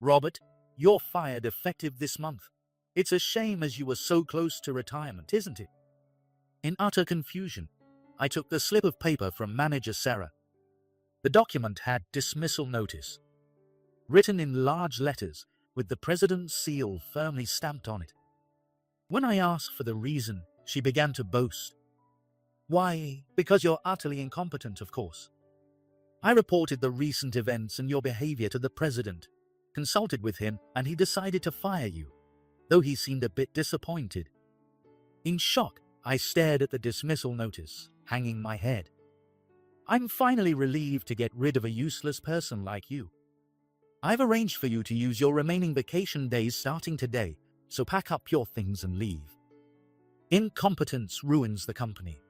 Robert, you're fired effective this month. It's a shame as you were so close to retirement, isn't it? In utter confusion, I took the slip of paper from manager Sarah. The document had dismissal notice, written in large letters with the president's seal firmly stamped on it. When I asked for the reason, she began to boast. Why, because you're utterly incompetent, of course. I reported the recent events and your behavior to the president, consulted with him, and he decided to fire you, though he seemed a bit disappointed. In shock, I stared at the dismissal notice, hanging my head. I'm finally relieved to get rid of a useless person like you. I've arranged for you to use your remaining vacation days starting today, so pack up your things and leave. Incompetence ruins the company.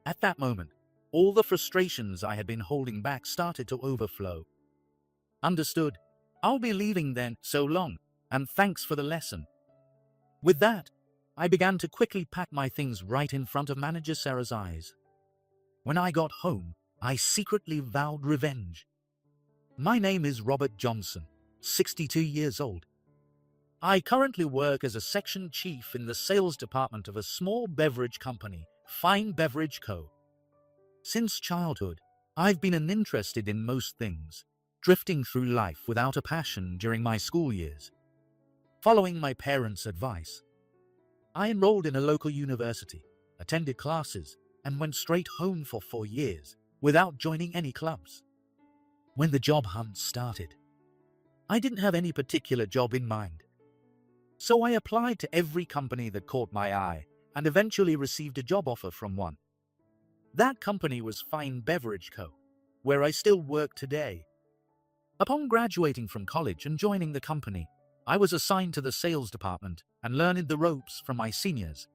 At that moment, all the frustrations I had been holding back started to overflow. Understood. I'll be leaving then, so long, and thanks for the lesson. With that, I began to quickly pack my things right in front of Manager Sarah's eyes. When I got home, I secretly vowed revenge. My name is Robert Johnson, 62 years old. I currently work as a section chief in the sales department of a small beverage company, Fine Beverage Co. Since childhood, I've been interested in most things, drifting through life without a passion during my school years. Following my parents' advice, I enrolled in a local university, attended classes, and went straight home for 4 years without joining any clubs. When the job hunt started, I didn't have any particular job in mind. So I applied to every company that caught my eye and eventually received a job offer from one. That company was Fine Beverage Co., where I still work today. Upon graduating from college and joining the company, I was assigned to the sales department and learned the ropes from my seniors.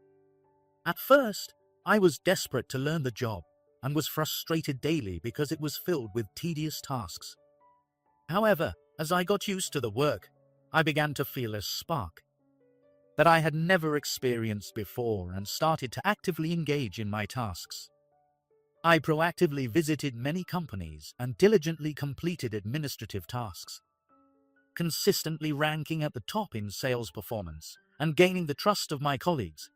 At first, I was desperate to learn the job and was frustrated daily because it was filled with tedious tasks. However, as I got used to the work, I began to feel a spark that I had never experienced before and started to actively engage in my tasks. I proactively visited many companies and diligently completed administrative tasks, consistently ranking at the top in sales performance and gaining the trust of my colleagues.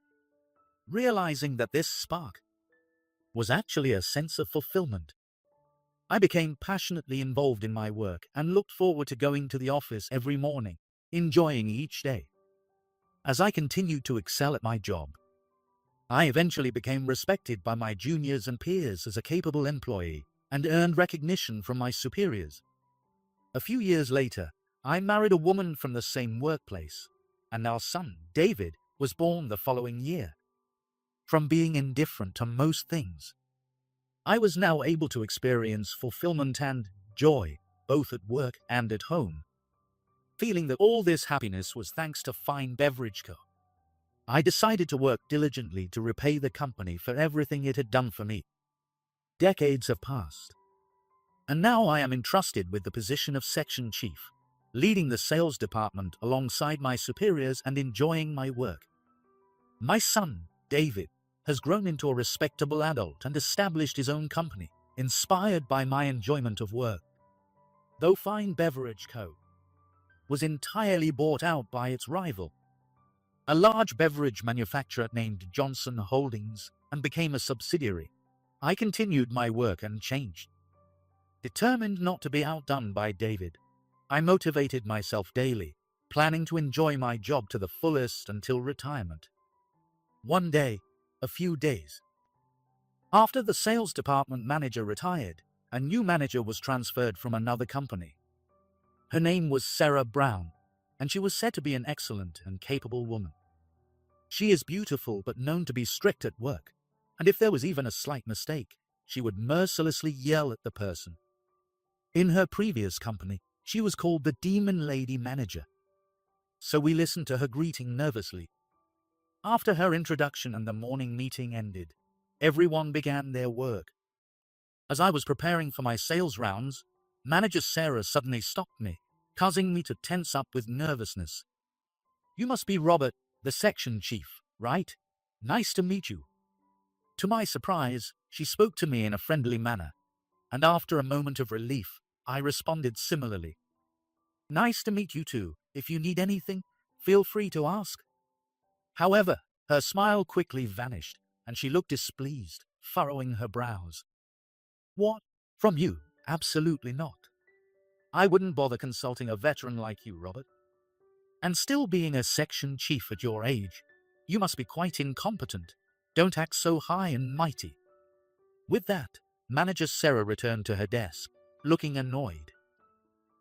Realizing that this spark was actually a sense of fulfillment, I became passionately involved in my work and looked forward to going to the office every morning, enjoying each day. As I continued to excel at my job, I eventually became respected by my juniors and peers as a capable employee and earned recognition from my superiors. A few years later, I married a woman from the same workplace, and our son, David, was born the following year. From being indifferent to most things, I was now able to experience fulfillment and joy, both at work and at home. Feeling that all this happiness was thanks to Fine Beverage Co., I decided to work diligently to repay the company for everything it had done for me. Decades have passed, and now I am entrusted with the position of section chief, leading the sales department alongside my superiors and enjoying my work. My son, David, has grown into a respectable adult and established his own company, inspired by my enjoyment of work. Though Fine Beverage Co. was entirely bought out by its rival, a large beverage manufacturer named Johnson Holdings, and became a subsidiary, I continued my work unchanged. Determined not to be outdone by David, I motivated myself daily, planning to enjoy my job to the fullest until retirement. One day, a few days after the sales department manager retired, a new manager was transferred from another company. Her name was Sarah Brown, and she was said to be an excellent and capable woman. She is beautiful but known to be strict at work, and if there was even a slight mistake, she would mercilessly yell at the person. In her previous company, she was called the Demon Lady Manager, so we listened to her greeting nervously. After her introduction and the morning meeting ended, everyone began their work. As I was preparing for my sales rounds, Manager Sarah suddenly stopped me, causing me to tense up with nervousness. "You must be Robert, the section chief, right? Nice to meet you." To my surprise, she spoke to me in a friendly manner, and after a moment of relief, I responded similarly. Nice to meet you too. If you need anything, feel free to ask. However, her smile quickly vanished, and she looked displeased, furrowing her brows. What? From you? Absolutely not. I wouldn't bother consulting a veteran like you, Robert. And still being a section chief at your age, you must be quite incompetent. Don't act so high and mighty. With that, Manager Sarah returned to her desk, looking annoyed.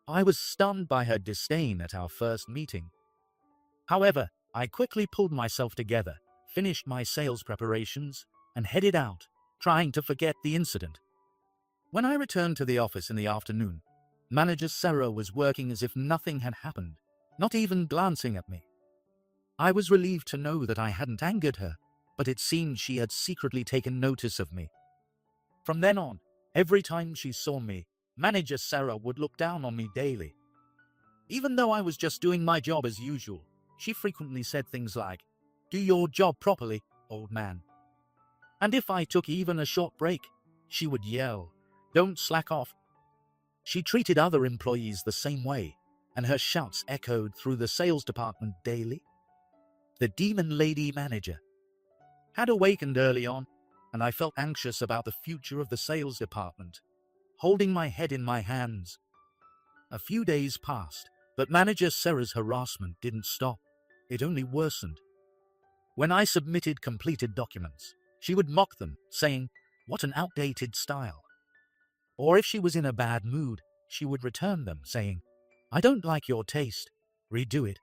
I was stunned by her disdain at our first meeting. However, I quickly pulled myself together, finished my sales preparations, and headed out, trying to forget the incident. When I returned to the office in the afternoon, Manager Sarah was working as if nothing had happened, not even glancing at me. I was relieved to know that I hadn't angered her, but it seemed she had secretly taken notice of me. From then on, every time she saw me, Manager Sarah would look down on me daily. Even though I was just doing my job as usual, she frequently said things like, "Do your job properly, old man." And if I took even a short break, she would yell, "Don't slack off." She treated other employees the same way, and her shouts echoed through the sales department daily. The Demon Lady Manager had awakened early on, and I felt anxious about the future of the sales department, holding my head in my hands. A few days passed, but Manager Sarah's harassment didn't stop. It only worsened. When I submitted completed documents, she would mock them, saying, "What an outdated style." Or if she was in a bad mood, she would return them, saying, "I don't like your taste. Redo it."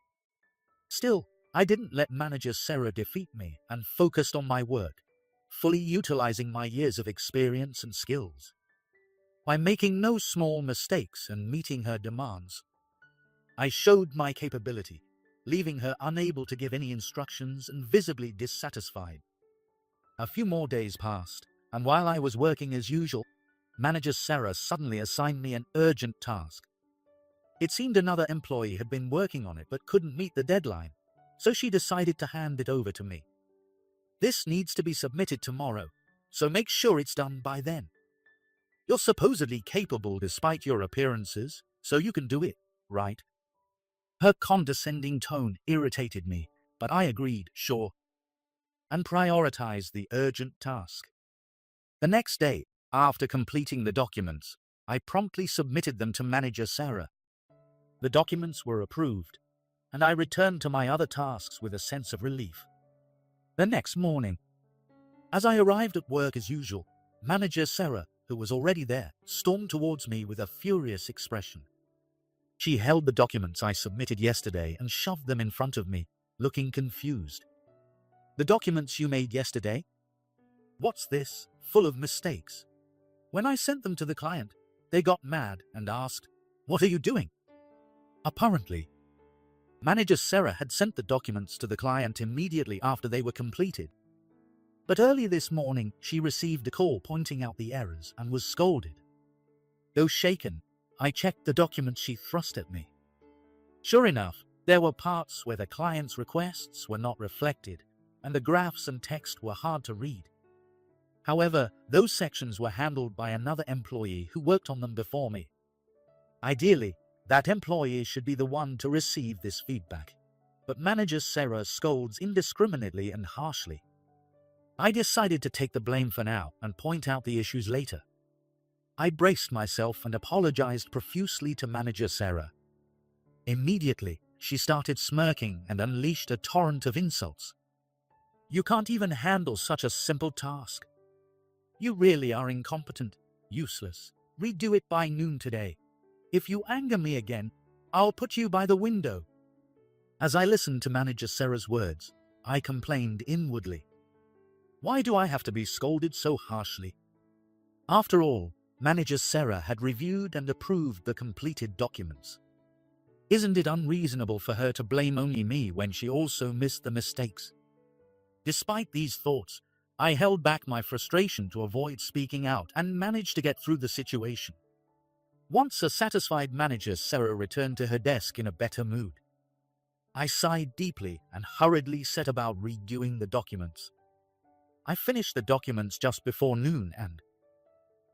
Still, I didn't let Manager Sarah defeat me and focused on my work, fully utilizing my years of experience and skills. By making no small mistakes and meeting her demands, I showed my capability, leaving her unable to give any instructions and visibly dissatisfied. A few more days passed, and while I was working as usual, Manager Sarah suddenly assigned me an urgent task. It seemed another employee had been working on it but couldn't meet the deadline, so she decided to hand it over to me. "This needs to be submitted tomorrow, so make sure it's done by then. You're supposedly capable despite your appearances, so you can do it, right?" Her condescending tone irritated me, but I agreed, sure, and prioritized the urgent task. The next day, after completing the documents, I promptly submitted them to Manager Sarah. The documents were approved, and I returned to my other tasks with a sense of relief. The next morning, as I arrived at work as usual, Manager Sarah, who was already there, stormed towards me with a furious expression. She held the documents I submitted yesterday and shoved them in front of me, looking confused. "The documents you made yesterday? What's this? Full of mistakes." When I sent them to the client, they got mad and asked, "What are you doing?" Apparently, Manager Sarah had sent the documents to the client immediately after they were completed. But early this morning, she received a call pointing out the errors and was scolded. Though shaken, I checked the documents she thrust at me. Sure enough, there were parts where the client's requests were not reflected, and the graphs and text were hard to read. However, those sections were handled by another employee who worked on them before me. Ideally, that employee should be the one to receive this feedback, but Manager Sarah scolds indiscriminately and harshly. I decided to take the blame for now and point out the issues later. I braced myself and apologized profusely to Manager Sarah. Immediately, she started smirking and unleashed a torrent of insults. "You can't even handle such a simple task. You really are incompetent, useless. Redo it by noon today. If you anger me again, I'll put you by the window." As I listened to Manager Sarah's words, I complained inwardly. Why do I have to be scolded so harshly? After all, Manager Sarah had reviewed and approved the completed documents. Isn't it unreasonable for her to blame only me when she also missed the mistakes? Despite these thoughts, I held back my frustration to avoid speaking out and managed to get through the situation. Once a satisfied Manager Sarah returned to her desk in a better mood. I sighed deeply and hurriedly set about redoing the documents. I finished the documents just before noon and,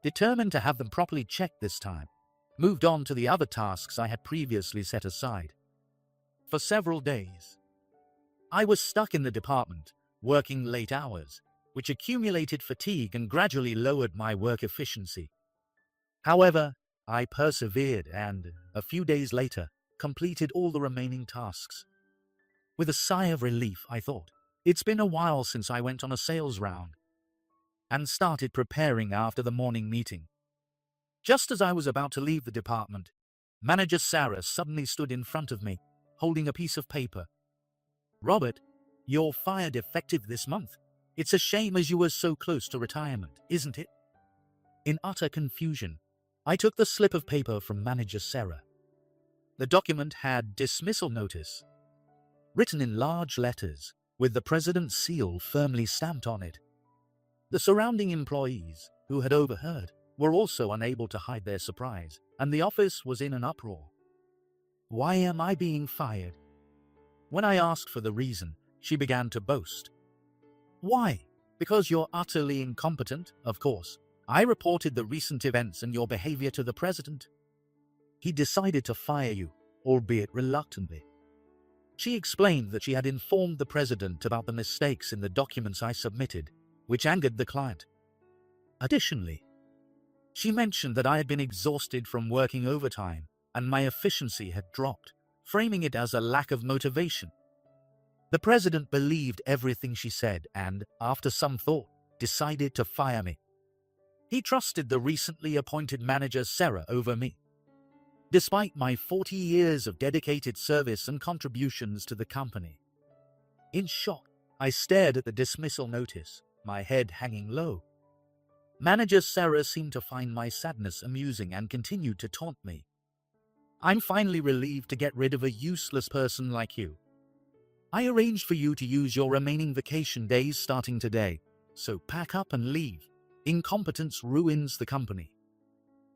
determined to have them properly checked this time, moved on to the other tasks I had previously set aside. For several days, I was stuck in the department, working late hours, which accumulated fatigue and gradually lowered my work efficiency. However, I persevered and, a few days later, completed all the remaining tasks. With a sigh of relief, I thought, it's been a while since I went on a sales round, and started preparing after the morning meeting. Just as I was about to leave the department, Manager Sarah suddenly stood in front of me, holding a piece of paper. "Robert, you're fired effective this month. It's a shame as you were so close to retirement, isn't it?" In utter confusion, I took the slip of paper from Manager Sarah. The document had dismissal notice, written in large letters, with the president's seal firmly stamped on it. The surrounding employees, who had overheard, were also unable to hide their surprise, and the office was in an uproar. "Why am I being fired?" When I asked for the reason, she began to boast. "Why? Because you're utterly incompetent, of course. I reported the recent events and your behavior to the president. He decided to fire you, albeit reluctantly." She explained that she had informed the president about the mistakes in the documents I submitted, which angered the client. Additionally, she mentioned that I had been exhausted from working overtime and my efficiency had dropped, framing it as a lack of motivation. The president believed everything she said and, after some thought, decided to fire me. He trusted the recently appointed manager Sarah over me. Despite my 40 years of dedicated service and contributions to the company. In shock, I stared at the dismissal notice, my head hanging low. Manager Sarah seemed to find my sadness amusing and continued to taunt me. "I'm finally relieved to get rid of a useless person like you. I arranged for you to use your remaining vacation days starting today, so pack up and leave. Incompetence ruins the company."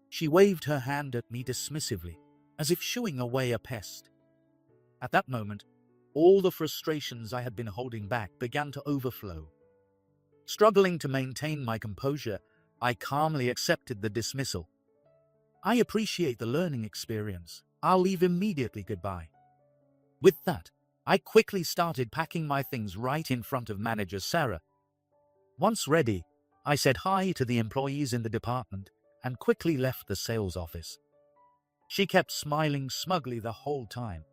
She waved her hand at me dismissively, as if shooing away a pest. At that moment, all the frustrations I had been holding back began to overflow. Struggling to maintain my composure, I calmly accepted the dismissal. "I appreciate the learning experience. I'll leave immediately, goodbye." With that, I quickly started packing my things right in front of Manager Sarah. Once ready, I said hi to the employees in the department and quickly left the sales office. She kept smiling smugly the whole time,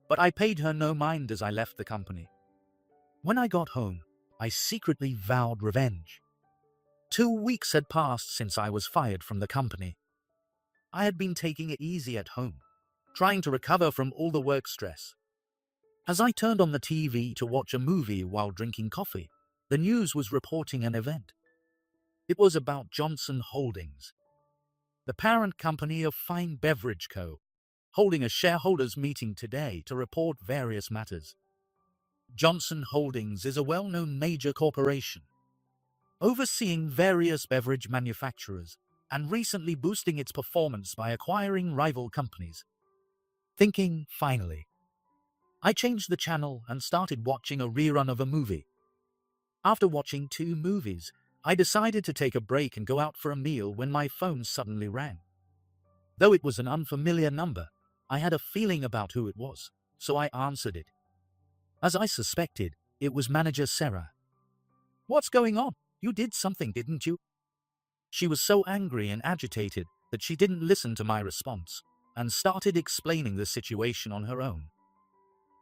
but I paid her no mind as I left the company. When I got home, I secretly vowed revenge. 2 weeks had passed since I was fired from the company. I had been taking it easy at home, trying to recover from all the work stress. As I turned on the TV to watch a movie while drinking coffee, the news was reporting an event. It was about Johnson Holdings, the parent company of Fine Beverage Co., holding a shareholders' meeting today to report various matters. Johnson Holdings is a well-known major corporation, overseeing various beverage manufacturers and recently boosting its performance by acquiring rival companies. Thinking, finally, I changed the channel and started watching a rerun of a movie. After watching 2 movies, I decided to take a break and go out for a meal when my phone suddenly rang. Though it was an unfamiliar number, I had a feeling about who it was, so I answered it. As I suspected, it was Manager Sarah. "What's going on? You did something, didn't you?" She was so angry and agitated that she didn't listen to my response and started explaining the situation on her own.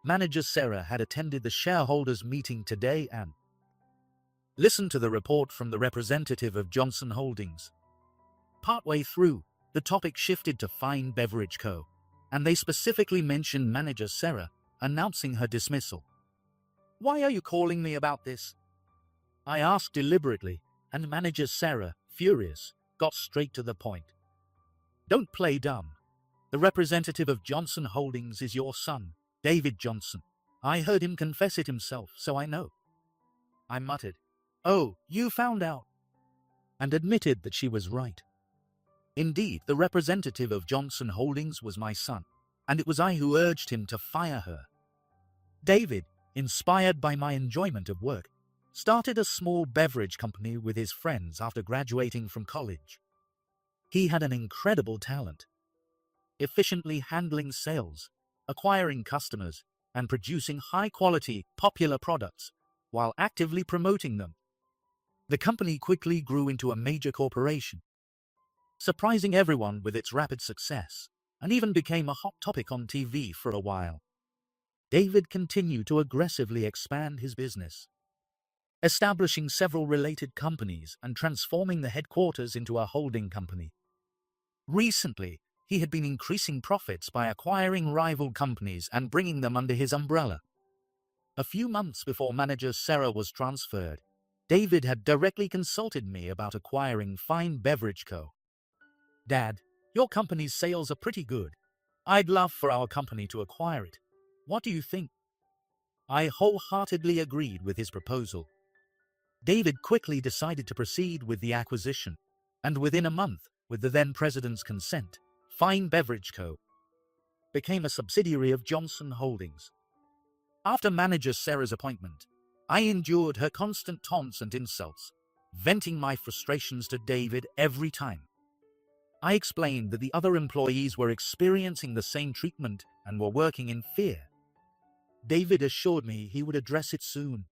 Manager Sarah had attended the shareholders' meeting today and listened to the report from the representative of Johnson Holdings. Partway through, the topic shifted to Fine Beverage Co., and they specifically mentioned Manager Sarah announcing her dismissal. "Why are you calling me about this?" I asked deliberately, and Manager Sarah, furious, got straight to the point. "Don't play dumb. The representative of Johnson Holdings is your son, David Johnson. I heard him confess it himself, so I know." I muttered, "Oh, you found out," and admitted that she was right. Indeed, the representative of Johnson Holdings was my son, and it was I who urged him to fire her. David, inspired by my enjoyment of work, started a small beverage company with his friends after graduating from college. He had an incredible talent, efficiently handling sales, acquiring customers, and producing high-quality, popular products while actively promoting them. The company quickly grew into a major corporation, surprising everyone with its rapid success, and even became a hot topic on TV for a while. David continued to aggressively expand his business, establishing several related companies and transforming the headquarters into a holding company. Recently, he had been increasing profits by acquiring rival companies and bringing them under his umbrella. A few months before manager Sarah was transferred, David had directly consulted me about acquiring Fine Beverage Co. "Dad, your company's sales are pretty good. I'd love for our company to acquire it. What do you think?" I wholeheartedly agreed with his proposal. David quickly decided to proceed with the acquisition, and within a month, with the then president's consent, Fine Beverage Co. became a subsidiary of Johnson Holdings. After manager Sarah's appointment, I endured her constant taunts and insults, venting my frustrations to David every time. I explained that the other employees were experiencing the same treatment and were working in fear. David assured me he would address it soon.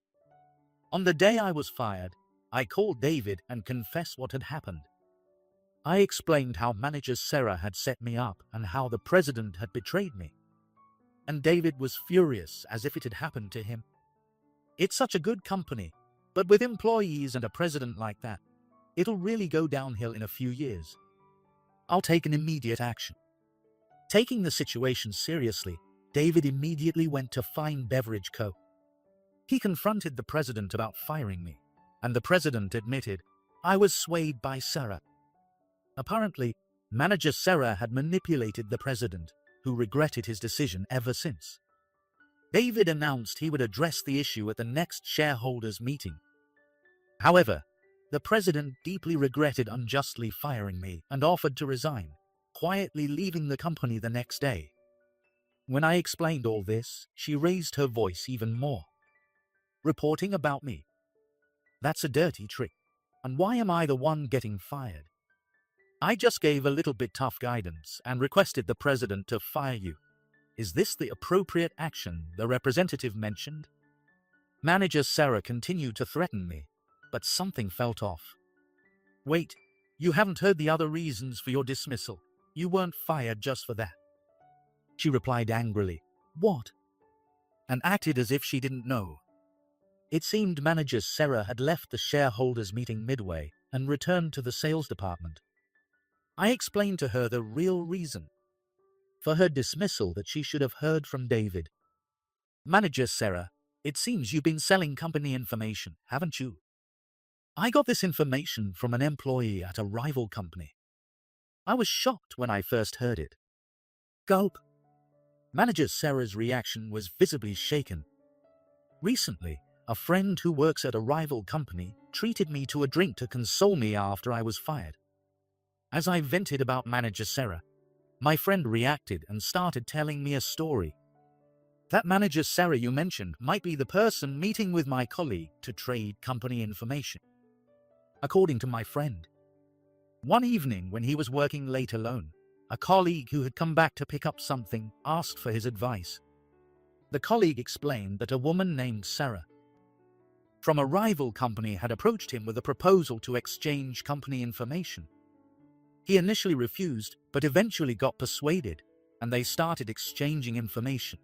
On the day I was fired, I called David and confessed what had happened. I explained how manager Sarah had set me up and how the president had betrayed me. And David was furious, as if it had happened to him. "It's such a good company, but with employees and a president like that, it'll really go downhill in a few years. I'll take an immediate action." Taking the situation seriously, David immediately went to Fine Beverage Co. He confronted the president about firing me, and the president admitted I was swayed by Sarah. Apparently, manager Sarah had manipulated the president, who regretted his decision ever since. David announced he would address the issue at the next shareholders' meeting. However, the president deeply regretted unjustly firing me and offered to resign, quietly leaving the company the next day. When I explained all this, she raised her voice even more, reporting about me. "That's a dirty trick. And why am I the one getting fired?" "I just gave a little bit tough guidance and requested the president to fire you. Is this the appropriate action?" the representative mentioned. Manager Sarah continued to threaten me, but something felt off. "Wait, you haven't heard the other reasons for your dismissal. You weren't fired just for that," she replied angrily. "What?" and acted as if she didn't know. It seemed manager Sarah had left the shareholders' meeting midway and returned to the sales department. I explained to her the real reason for her dismissal that she should have heard from David. "Manager Sarah, it seems you've been selling company information, haven't you? I got this information from an employee at a rival company." I was shocked when I first heard it. Gulp. Manager Sarah's reaction was visibly shaken. "Recently, a friend who works at a rival company treated me to a drink to console me after I was fired. As I vented about manager Sarah, my friend reacted and started telling me a story. That manager Sarah you mentioned might be the person meeting with my colleague to trade company information. According to my friend, one evening when he was working late alone, a colleague who had come back to pick up something asked for his advice. The colleague explained that a woman named Sarah from a rival company had approached him with a proposal to exchange company information. He initially refused, but eventually got persuaded, and they started exchanging information.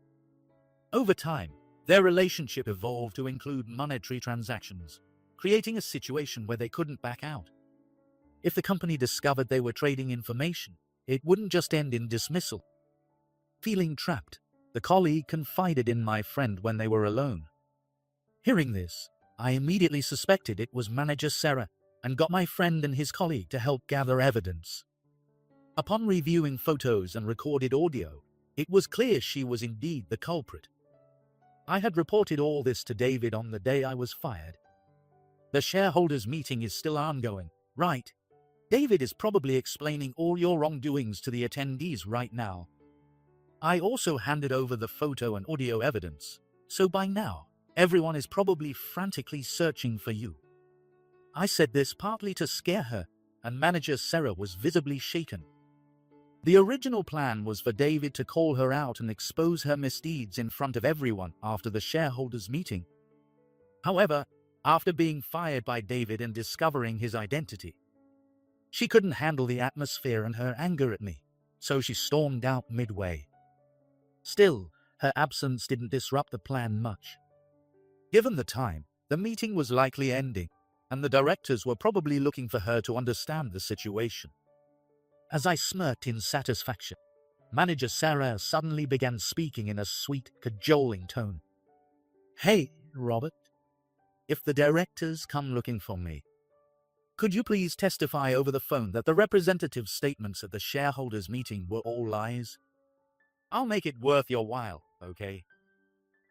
Over time, their relationship evolved to include monetary transactions, creating a situation where they couldn't back out. If the company discovered they were trading information, it wouldn't just end in dismissal." Feeling trapped, the colleague confided in my friend when they were alone. Hearing this, I immediately suspected it was manager Sarah and got my friend and his colleague to help gather evidence. Upon reviewing photos and recorded audio, it was clear she was indeed the culprit. I had reported all this to David on the day I was fired. "The shareholders' meeting is still ongoing, right? David is probably explaining all your wrongdoings to the attendees right now. I also handed over the photo and audio evidence, so by now, everyone is probably frantically searching for you." I said this partly to scare her, and manager Sarah was visibly shaken. The original plan was for David to call her out and expose her misdeeds in front of everyone after the shareholders' meeting. However, after being fired by David and discovering his identity, she couldn't handle the atmosphere and her anger at me, so she stormed out midway. Still, her absence didn't disrupt the plan much. Given the time, the meeting was likely ending, and the directors were probably looking for her to understand the situation. As I smirked in satisfaction, Manager Sarah suddenly began speaking in a sweet, cajoling tone. "Hey, Robert, if the directors come looking for me, could you please testify over the phone that the representative's statements at the shareholders' meeting were all lies? I'll make it worth your while, okay?"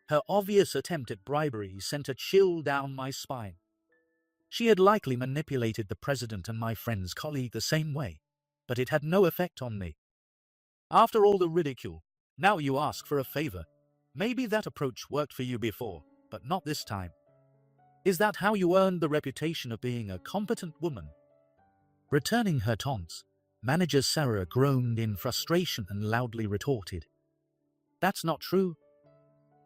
Her obvious attempt at bribery sent a chill down my spine. She had likely manipulated the president and my friend's colleague the same way, but it had no effect on me. After all the ridicule, now you ask for a favor. Maybe that approach worked for you before, but not this time. Is that how you earned the reputation of being a competent woman? Returning her taunts, Manager Sarah groaned in frustration and loudly retorted, "That's not true.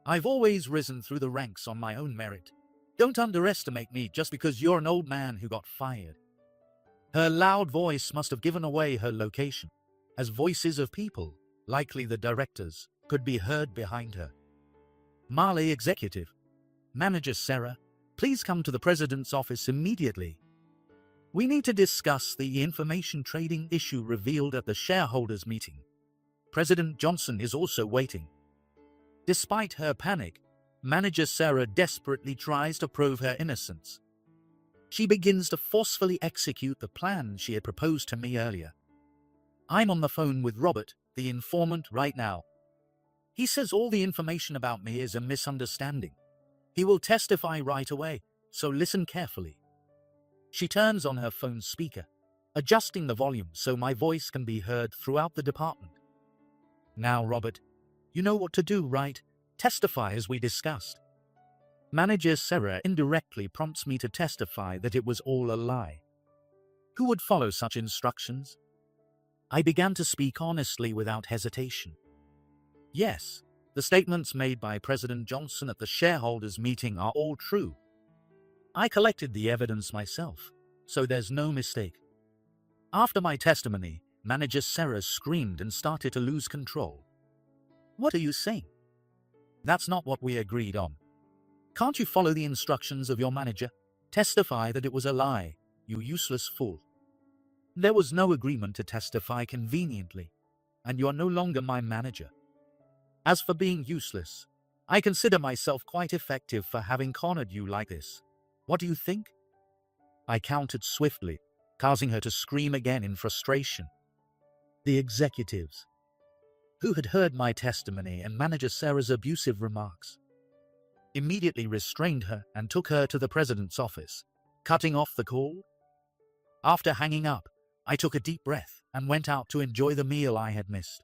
I've always risen through the ranks on my own merit. Don't underestimate me just because you're an old man who got fired." Her loud voice must have given away her location, as voices of people, likely the directors, could be heard behind her. "Marley Executive, Manager Sarah, please come to the president's office immediately. We need to discuss the information trading issue revealed at the shareholders' meeting. President Johnson is also waiting." Despite her panic, Manager Sarah desperately tries to prove her innocence. She begins to forcefully execute the plan she had proposed to me earlier. "I'm on the phone with Robert, the informant, right now. He says all the information about me is a misunderstanding. He will testify right away, so listen carefully." She turns on her phone speaker, adjusting the volume so my voice can be heard throughout the department. "Now, Robert, you know what to do, right? Testify as we discussed." Manager Sarah indirectly prompts me to testify that it was all a lie. Who would follow such instructions? I began to speak honestly without hesitation. Yes, the statements made by President Johnson at the shareholders' meeting are all true. I collected the evidence myself, so there's no mistake. After my testimony, Manager Sarah screamed and started to lose control. "What are you saying? That's not what we agreed on. Can't you follow the instructions of your manager? Testify that it was a lie, you useless fool." "There was no agreement to testify conveniently, and you are no longer my manager. As for being useless, I consider myself quite effective for having cornered you like this. What do you think?" I countered swiftly, causing her to scream again in frustration. The executives, who had heard my testimony and Manager Sarah's abusive remarks, immediately restrained her and took her to the president's office, cutting off the call. After hanging up, I took a deep breath and went out to enjoy the meal I had missed.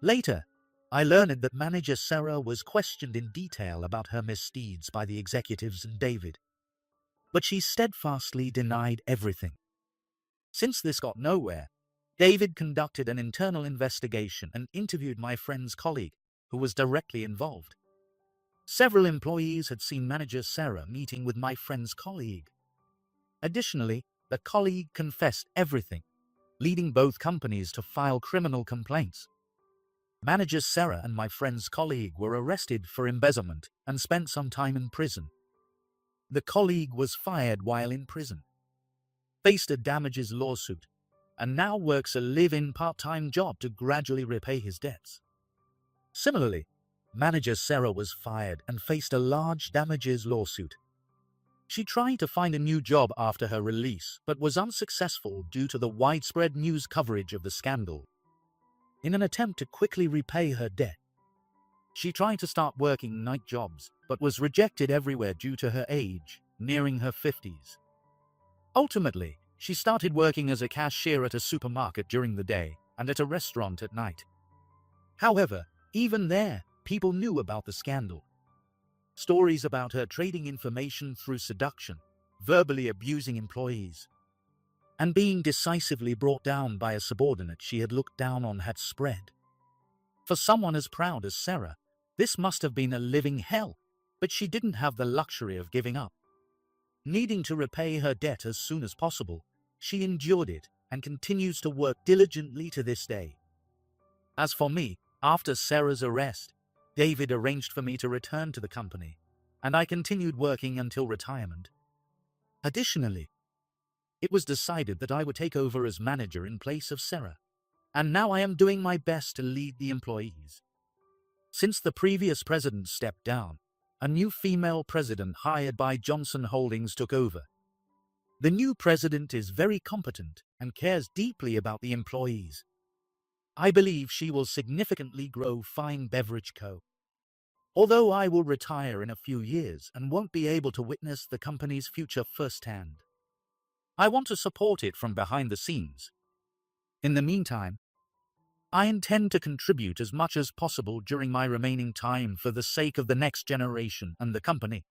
Later, I learned that Manager Sarah was questioned in detail about her misdeeds by the executives and David, but she steadfastly denied everything. Since this got nowhere, David conducted an internal investigation and interviewed my friend's colleague, who was directly involved. Several employees had seen Manager Sarah meeting with my friend's colleague. Additionally, the colleague confessed everything, leading both companies to file criminal complaints. Manager Sarah and my friend's colleague were arrested for embezzlement and spent some time in prison. The colleague was fired while in prison, faced a damages lawsuit, and now works a live-in part-time job to gradually repay his debts. Similarly, Manager Sarah was fired and faced a large damages lawsuit. She tried to find a new job after her release, but was unsuccessful due to the widespread news coverage of the scandal. In an attempt to quickly repay her debt, she tried to start working night jobs, but was rejected everywhere due to her age, nearing her 50s. Ultimately, she started working as a cashier at a supermarket during the day and at a restaurant at night. However, even there, people knew about the scandal. Stories about her trading information through seduction, verbally abusing employees, and being decisively brought down by a subordinate she had looked down on had spread. For someone as proud as Sarah, this must have been a living hell, but she didn't have the luxury of giving up. Needing to repay her debt as soon as possible, she endured it and continues to work diligently to this day. As for me, after Sarah's arrest, David arranged for me to return to the company, and I continued working until retirement. Additionally, it was decided that I would take over as manager in place of Sarah, and now I am doing my best to lead the employees. Since the previous president stepped down, a new female president hired by Johnson Holdings took over. The new president is very competent and cares deeply about the employees. I believe she will significantly grow Fine Beverage Co. Although I will retire in a few years and won't be able to witness the company's future firsthand, I want to support it from behind the scenes. In the meantime, I intend to contribute as much as possible during my remaining time for the sake of the next generation and the company.